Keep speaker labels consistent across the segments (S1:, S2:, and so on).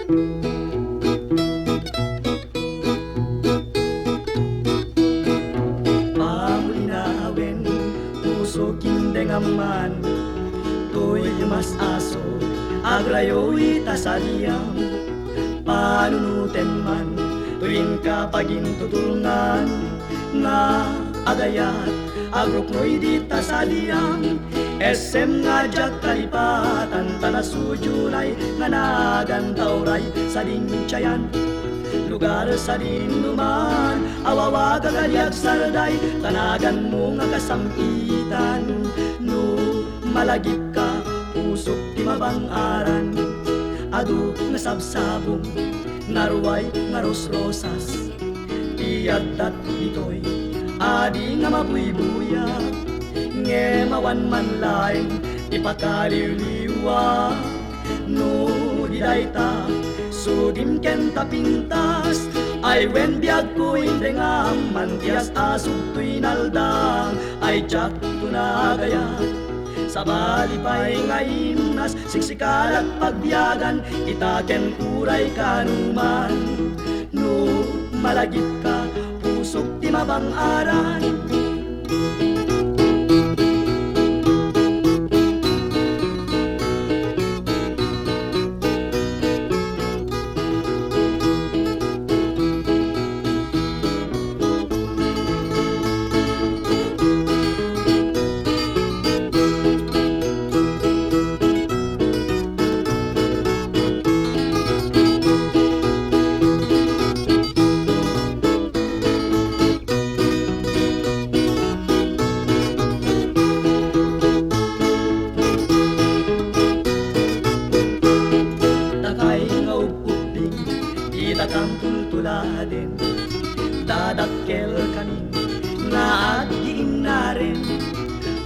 S1: Pamulinawin, puso kindengaman, to'y mas aso, agrayo'y tasaliyam. Panunutin man, tuwing kapagin tutulungan, nga agayat, agrok mo'y di tasaliyam. SM nga diyag kalipatan, tanasujulay, nga nagantauray, sa dinsyayan. Lugar sa dinuman, awawa gagalyag sarday, tanagan mo nga kasampitan. No malagip ka, pusok ti mabang-aran, adu nga sabsabong, naruway nga rosrosas. Iyadat ito'y adi nga mabuybuya, nge mawan man laing ipakaliwliwa. No didayta, sudim ken tapintas, ay wen biag ko hindi nga mantias asog to'y naldang, ay jak tunagayat. Sa balipay nga imnas, siksikal at pagbiyagan, itaken kuray kanuman. No malagip ka, pusok ti mabang-aran. Kang tultuladin, dadakkel kanin nga agdiin na rin,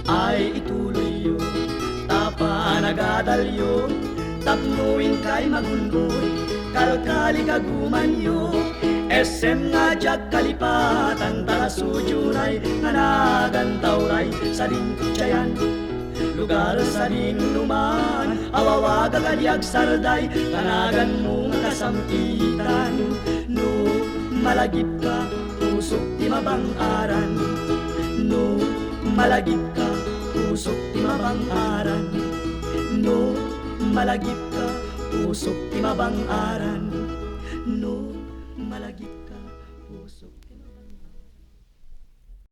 S1: ay ituloy yun, tapa nagadalyo, tapnuin kay magungoy, kalkali kaguman yo. SM nga diyag kalipatan, tarasujunay, nga nagantauray, sa dinsyayan. Lugar sa dinuman, awawa gagalyag sarday, tanagan mo nga kasampitan. No malagip ka, pusok ti mabang-aran. No malagip ka, pusok ti mabang-aran. No malagip ka, pusok ti mabang-aran.